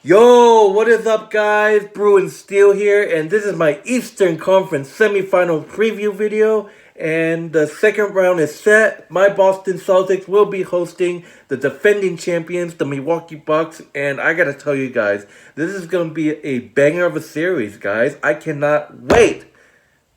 Yo, what is up, guys? Bruin Steel here, and this is my Eastern Conference semifinal preview video. And the second round is set. My Boston Celtics will be hosting the defending champions, the Milwaukee Bucks. And I gotta tell you guys, this is gonna be a banger of a series, guys. I cannot wait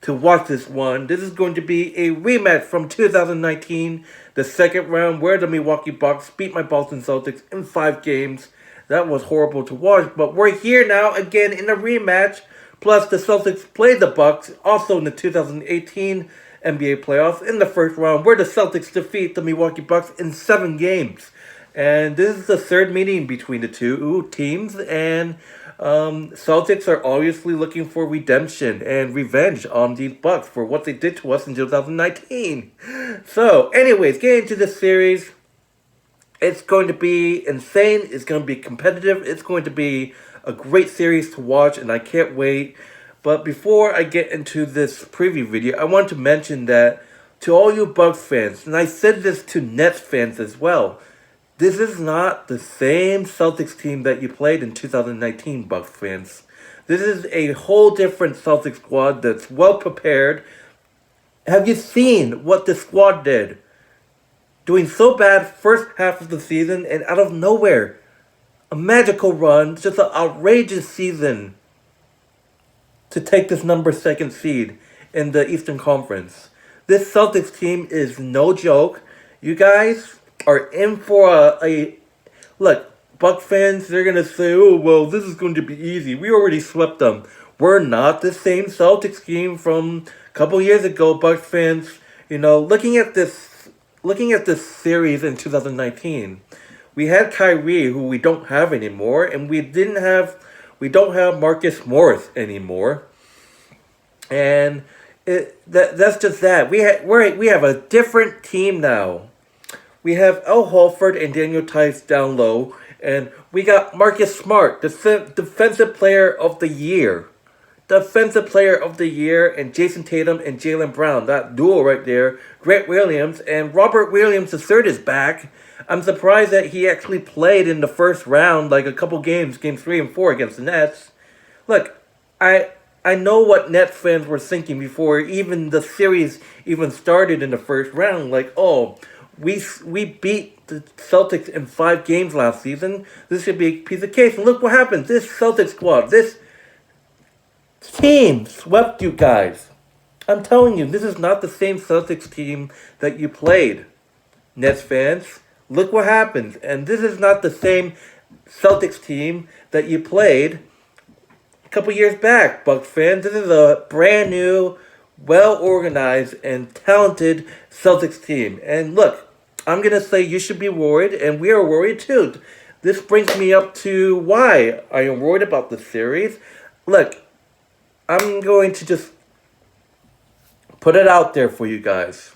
to watch this one. This is going to be a rematch from 2019, the second round, where the Milwaukee Bucks beat my Boston Celtics in 5 games. That was horrible to watch, but we're here now again in a rematch. Plus, the Celtics played the Bucks also in the 2018 NBA playoffs in the first round, where the Celtics defeat the Milwaukee Bucks in 7 games. And this is the third meeting between the two teams, and Celtics are obviously looking for redemption and revenge on these Bucks for what they did to us in 2019. So, anyways, getting into this series, it's going to be insane. It's going to be competitive. It's going to be a great series to watch, and I can't wait. But before I get into this preview video, I want to mention that to all you Bucks fans, and I said this to Nets fans as well, this is not the same Celtics team that you played in 2019, Bucks fans. This is a whole different Celtics squad that's well prepared. Have you seen what the squad did? Doing so bad first half of the season, and out of nowhere, a magical run, just an outrageous season to take this number second seed in the Eastern Conference. This Celtics team is no joke. You guys are in for a look. Buck fans, they're gonna say, "Oh well, this is going to be easy. We already swept them." We're not the same Celtics team from a couple years ago, Bucks fans. Looking at this series in 2019, we had Kyrie, who we don't have anymore, and we don't have Marcus Morris anymore, and that's just that. We have a different team now. We have Al Horford and Daniel Tice down low, and we got Marcus Smart, the defensive player of the year. Defensive Player of the Year, and Jason Tatum and Jaylen Brown. That duo right there. Grant Williams and Robert Williams III is back. I'm surprised that he actually played in the first round, like a couple games, games 3 and 4 against the Nets. Look, I know what Nets fans were thinking before even the series even started in the first round. Like, oh, we beat the Celtics in 5 games last season. This should be a piece of cake. And look what happened. This Celtics squad, this team swept you guys. I'm telling you, this is not the same Celtics team that you played, Nets fans. Look what happens. And this is not the same Celtics team that you played a couple years back, Bucks fans. This is a brand new, well-organized, and talented Celtics team. And look, I'm going to say you should be worried, and we are worried too. This brings me up to why I am worried about this series. Look, I'm going to just put it out there for you guys.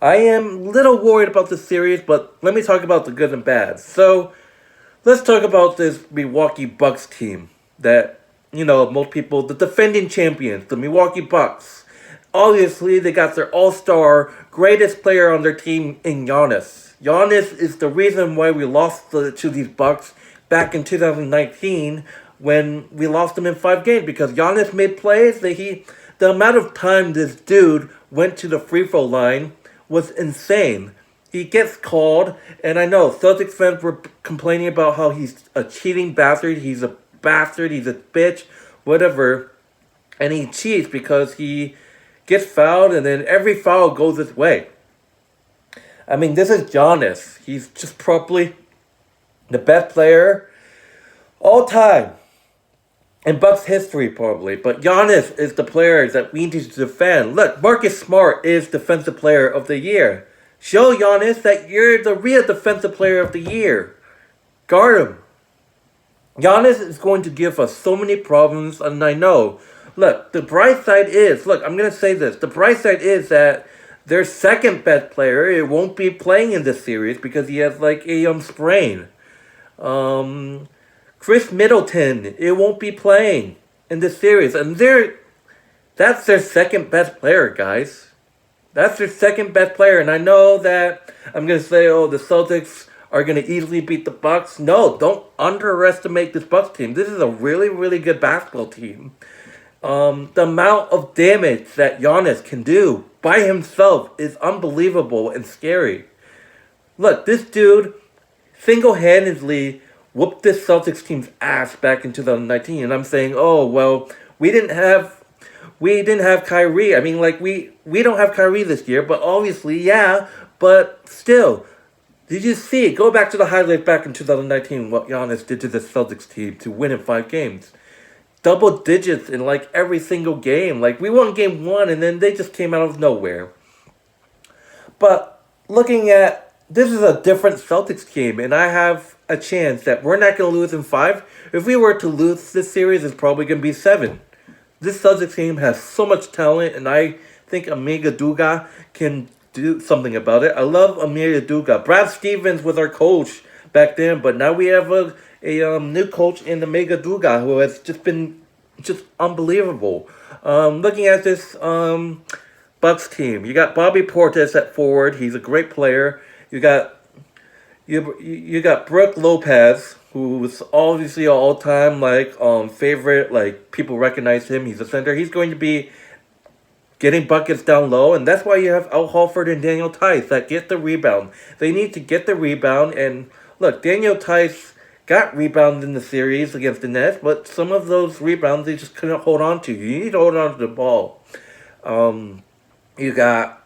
I am a little worried about this series, but let me talk about the good and bad. So, let's talk about this Milwaukee Bucks team that, most people, the defending champions, the Milwaukee Bucks. Obviously, they got their all-star, greatest player on their team in Giannis. Giannis is the reason why we lost to these Bucks back in 2019 when we lost them in 5 games, because Giannis made plays that the amount of time this dude went to the free throw line was insane. He gets called, and I know Celtics fans were complaining about how he's a cheating bastard, he's a bitch, whatever, and he cheats because he gets fouled, and then every foul goes his way. I mean, this is Giannis. He's just probably the best player all time in Bucks history, probably. But Giannis is the player that we need to defend. Look, Marcus Smart is Defensive Player of the Year. Show Giannis that you're the real Defensive Player of the Year. Guard him. Giannis is going to give us so many problems, and I know. Look, the bright side is, I'm going to say this. The bright side is that their second best player, it won't be playing in this series because he has like a sprain. Chris Middleton, it won't be playing in this series. And that's their second best player, guys. That's their second best player. And I know that I'm going to say, oh, the Celtics are going to easily beat the Bucks. No, don't underestimate this Bucks team. This is a really, really good basketball team. The amount of damage that Giannis can do by himself is unbelievable and scary. Look, this dude single-handedly whooped this Celtics team's ass back in 2019, and I'm saying, oh well, we didn't have Kyrie. I mean, like we don't have Kyrie this year, but obviously, yeah, but still. Did you see? Go back to the highlights back in 2019, what Giannis did to the Celtics team to win in 5 games. Double digits in like every single game. Like we won game one and then they just came out of nowhere. But looking at this is a different Celtics game, and I have a chance that we're not going to lose in 5. If we were to lose this series, it's probably going to be 7. This Celtics team has so much talent, and I think Amiga Duga can do something about it. I love Amiga Duga. Brad Stevens was our coach back then, but now we have a new coach in Amiga Duga who has just been just unbelievable. Looking at this Bucks team, you got Bobby Portis at forward. He's a great player. You got Brook Lopez, who was obviously an all-time favorite. Like people recognize him. He's a center. He's going to be getting buckets down low, and that's why you have Al Horford and Daniel Tice that get the rebound. They need to get the rebound, and look, Daniel Tice got rebounds in the series against the Nets, but some of those rebounds they just couldn't hold on to. You need to hold on to the ball. You got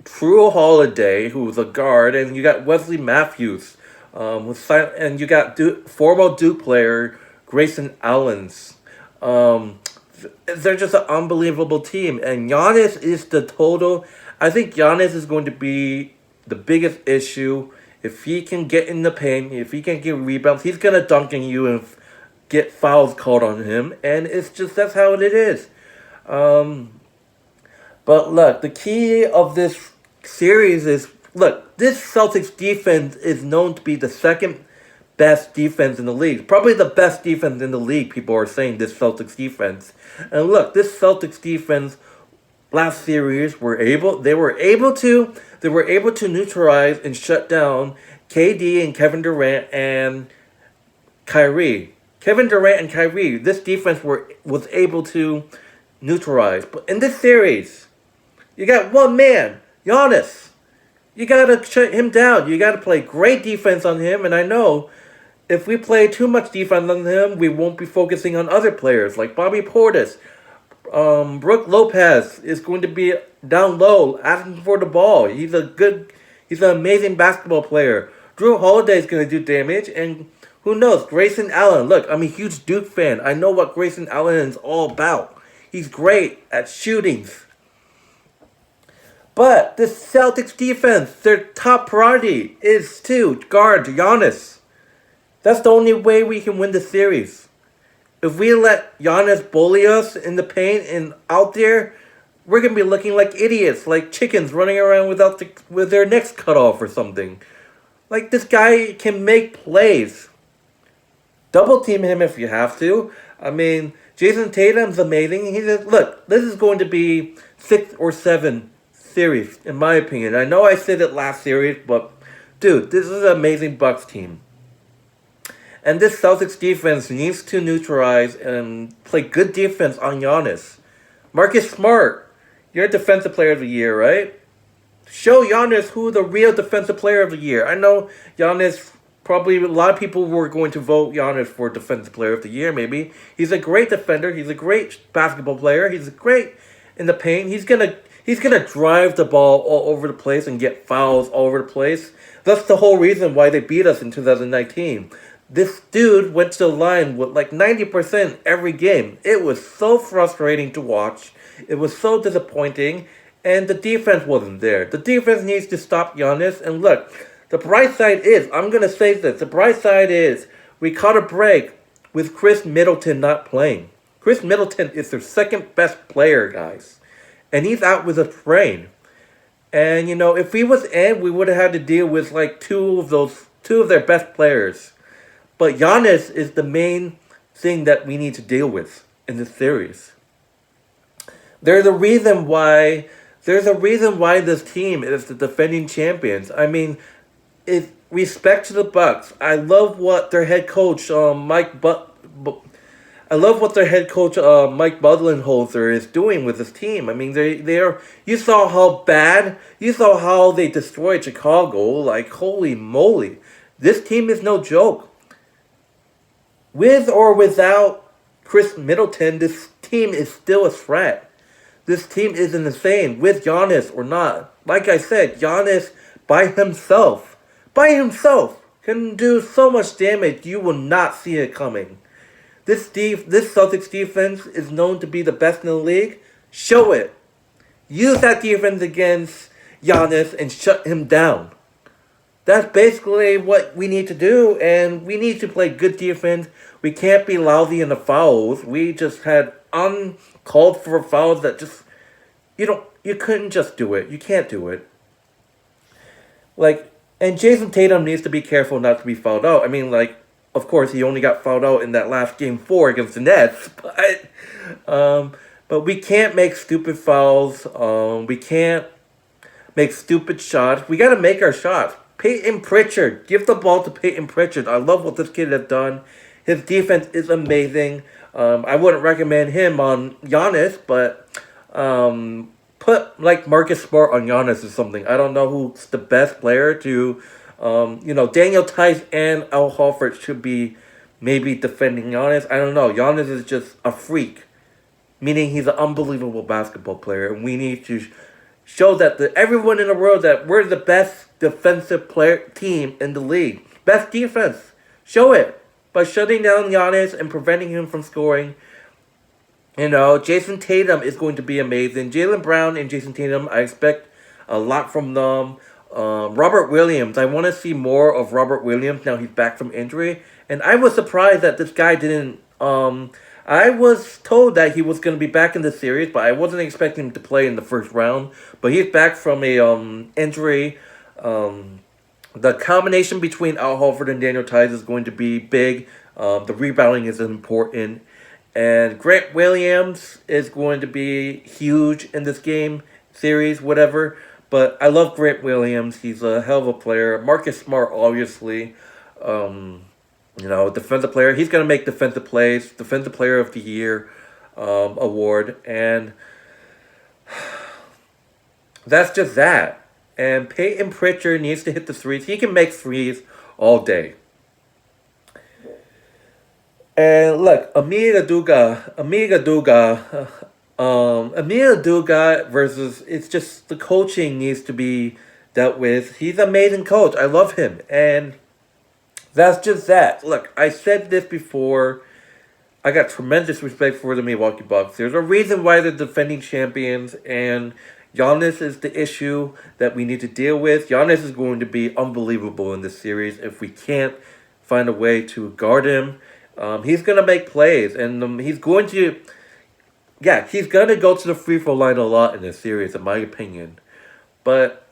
True Holiday, who's a guard, and you got Wesley Matthews, and you got former Duke player Grayson Allens. They're just an unbelievable team, and Giannis is the total. I think Giannis is going to be the biggest issue. If he can get in the paint, if he can get rebounds, he's gonna dunk on you and get fouls called on him, and it's just that's how it is. But look, the key of this series is look. This Celtics defense is known to be the second best defense in the league. Probably the best defense in the league, people are saying this Celtics defense. And look, this Celtics defense last series they were able to neutralize and shut down KD and Kevin Durant and Kyrie. Kevin Durant and Kyrie, this defense was able to neutralize. But in this series, you got one man, Giannis. You gotta shut him down. You gotta play great defense on him, and I know if we play too much defense on him, we won't be focusing on other players like Bobby Portis. Brook Lopez is going to be down low, asking for the ball. He's an amazing basketball player. Drew Holiday is going to do damage, and who knows, Grayson Allen. Look, I'm a huge Duke fan. I know what Grayson Allen is all about. He's great at shootings. But the Celtics defense, their top priority is to guard Giannis. That's the only way we can win the series. If we let Giannis bully us in the paint and out there, we're going to be looking like idiots, like chickens running around with their necks cut off or something. Like, this guy can make plays. Double team him if you have to. I mean, Jason Tatum's amazing. He says, look, this is going to be 6 or 7 series, in my opinion. I know I said it last series, but dude, this is an amazing Bucks team. And this Celtics defense needs to neutralize and play good defense on Giannis. Marcus Smart, you're Defensive Player of the Year, right? Show Giannis who the real Defensive Player of the Year. I know Giannis, probably a lot of people were going to vote Giannis for Defensive Player of the Year, maybe. He's a great defender. He's a great basketball player. He's great in the paint. He's gonna drive the ball all over the place and get fouls all over the place. That's the whole reason why they beat us in 2019. This dude went to the line with like 90% every game. It was so frustrating to watch. It was so disappointing. And the defense wasn't there. The defense needs to stop Giannis. And look, the bright side is, I'm going to say this, the bright side is we caught a break with Chris Middleton not playing. Chris Middleton is their second best player, guys. And he's out with a sprain. And, if he was in, we would have had to deal with like two of their best players. But Giannis is the main thing that we need to deal with in this series. There's a reason why this team is the defending champions. I mean, respect to the Bucks. I love what their head coach I love what their head coach Mike Budenholzer is doing with his team. I mean, they're you saw how bad, you saw how they destroyed Chicago. Like holy moly, this team is no joke. With or without Chris Middleton, this team is still a threat. This team isn't insane with Giannis or not. Like I said, Giannis by himself, can do so much damage you will not see it coming. This Celtics defense is known to be the best in the league. Show it. Use that defense against Giannis and shut him down. That's basically what we need to do, and we need to play good defense. We can't be lousy in the fouls. We just had uncalled for fouls that just you couldn't just do it. You can't do it. Like, and Jason Tatum needs to be careful not to be fouled out. I mean, like, of course he only got fouled out in that last game 4 against the Nets, but we can't make stupid fouls. We can't make stupid shots. We got to make our shots. Peyton Pritchard, give the ball to Peyton Pritchard. I love what this kid has done. His defense is amazing. I wouldn't recommend him on Giannis, but put like Marcus Smart on Giannis or something. I don't know who's the best player to, Daniel Tice and Al Horford should be maybe defending Giannis. I don't know. Giannis is just a freak, meaning he's an unbelievable basketball player, and we need to show that to everyone in the world that we're the best defensive team in the league. Best defense. Show it by shutting down Giannis and preventing him from scoring. Jason Tatum is going to be amazing. Jaylen Brown and Jason Tatum, I expect a lot from them. Robert Williams, I want to see more of Robert Williams now he's back from injury. And I was surprised that this guy didn't... I was told that he was going to be back in the series, but I wasn't expecting him to play in the first round. But he's back from a injury. The combination between Al Horford and Daniel Tice is going to be big. The rebounding is important. And Grant Williams is going to be huge in this game, series, whatever. But I love Grant Williams. He's a hell of a player. Marcus Smart, obviously. Defensive player. He's going to make defensive plays. Defensive Player of the Year award. And that's just that. And Peyton Pritchard needs to hit the threes. He can make threes all day. And look, Amiga Duga versus, it's just the coaching needs to be dealt with. He's an amazing coach. I love him. And that's just that. Look, I said this before. I got tremendous respect for the Milwaukee Bucks. There's a reason why they're defending champions, and Giannis is the issue that we need to deal with. Giannis is going to be unbelievable in this series if we can't find a way to guard him. He's going to make plays, and he's going to go to the free throw line a lot in this series, in my opinion. But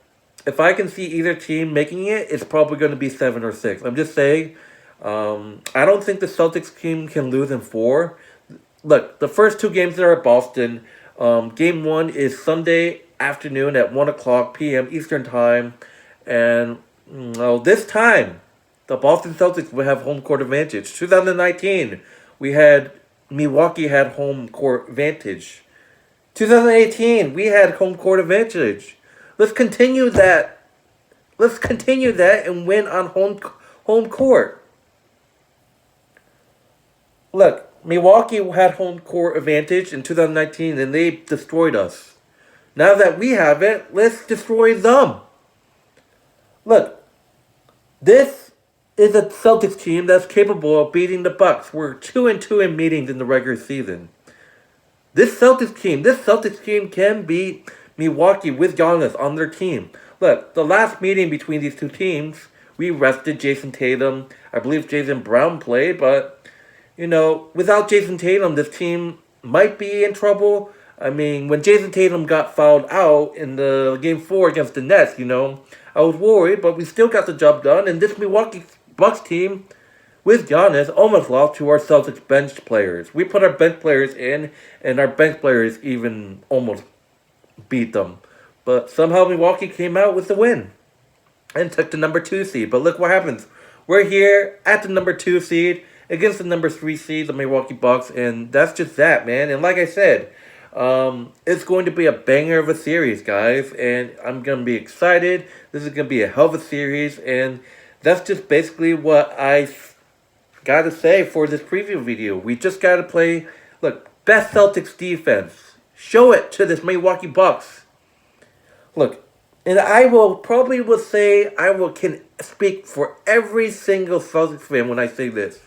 if I can see either team making it, it's probably going to be 7 or 6. I'm just saying, I don't think the Celtics team can lose in 4. Look, the first 2 games are at Boston. Game 1 is Sunday afternoon at 1 o'clock p.m. Eastern Time. And this time, the Boston Celtics will have home court advantage. 2019, Milwaukee had home court advantage. 2018, we had home court advantage. Let's continue that. And win on home court. Look, Milwaukee had home court advantage in 2019, and they destroyed us. Now that we have it, let's destroy them. Look, this is a Celtics team that's capable of beating the Bucks. We're 2-2 in meetings in the regular season. This Celtics team can beat Milwaukee with Giannis on their team. Look, the last meeting between these two teams, we rested Jason Tatum. I believe Jaylen Brown played, but, without Jason Tatum, this team might be in trouble. I mean, when Jason Tatum got fouled out in the Game 4 against the Nets, I was worried, but we still got the job done. And this Milwaukee Bucks team with Giannis almost lost to our Celtics bench players. We put our bench players in, and our bench players even almost beat them. But somehow Milwaukee came out with the win. and took the number 2 seed. But look what happens. We're here at the number 2 seed against the number 3 seed, the Milwaukee Bucks, and that's just that, man. And like I said, it's going to be a banger of a series, guys, and I'm going to be excited. This is going to be a hell of a series, and that's just basically what I got to say for this preview video. We just got to play, look, best Celtics defense. Show it to this Milwaukee Bucks. Look, and I will say can speak for every single Celtics fan when I say this.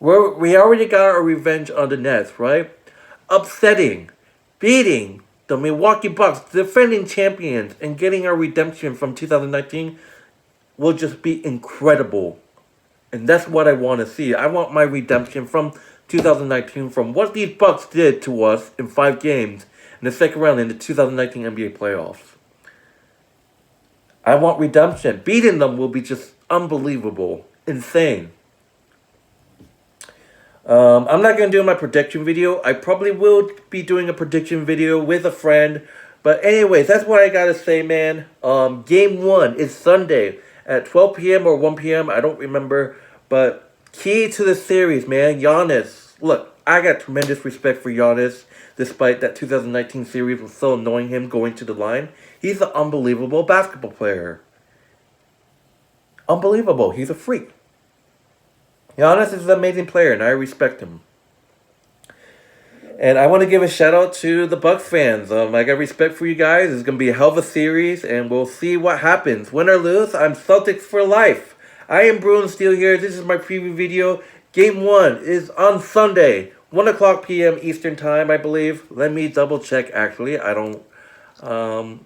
We already got our revenge on the Nets, right? Upsetting, beating the Milwaukee Bucks, defending champions, and getting our redemption from 2019 will just be incredible. And that's what I want to see. I want my redemption from 2019, from what these Bucks did to us in 5 games in the second round in the 2019 NBA playoffs. I want redemption. Beating them will be just unbelievable. Insane. I'm not going to do my prediction video. I probably will be doing a prediction video with a friend. But anyways, that's what I got to say, man. Game 1 is Sunday at 12 p.m. or 1 p.m. I don't remember. But key to the series, man. Giannis. Look, I got tremendous respect for Giannis. Despite that 2019 series was so annoying him going to the line. He's an unbelievable basketball player. Unbelievable. He's a freak. Giannis is an amazing player, and I respect him. And I want to give a shout out to the Bucks fans. I got respect for you guys. It's going to be a hell of a series, and we'll see what happens. Win or lose, I'm Celtics for life. I am Bruin Steel here. This is my preview video. Game 1 is on Sunday, 1 o'clock p.m. Eastern Time, I believe. Let me double check, actually. I don't...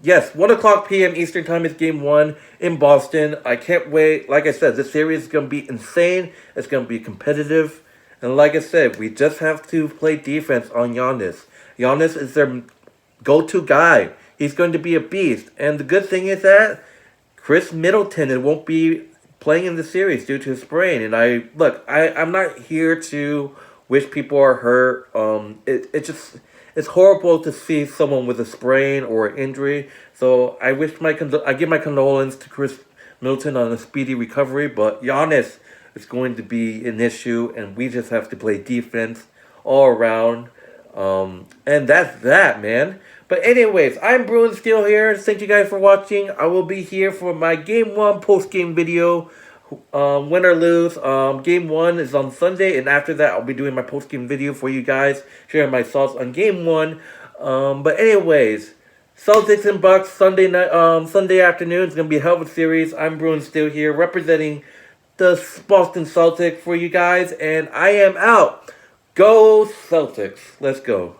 yes, 1 o'clock p.m. Eastern Time is Game 1 in Boston. I can't wait. Like I said, this series is going to be insane. It's going to be competitive. And like I said, we just have to play defense on Giannis. Giannis is their go-to guy. He's going to be a beast. And the good thing is that Chris Middleton won't be playing in the series due to his sprain. And I'm not here to wish people are hurt. It's horrible to see someone with a sprain or an injury. So I give my condolence to Chris Middleton on a speedy recovery. But Giannis is going to be an issue, and we just have to play defense all around. And that's that, man. But anyways, I'm Bruin Steel here. Thank you guys for watching. I will be here for my Game 1 post-game video. Win or lose. Game 1 is on Sunday, and after that, I'll be doing my post-game video for you guys, sharing my thoughts on Game 1. But anyways, Celtics and Bucks Sunday night, Sunday afternoon. It's gonna be a hell of a series. I'm Bruin Steel here, representing the Boston Celtics for you guys, and I am out. Go Celtics. Let's go.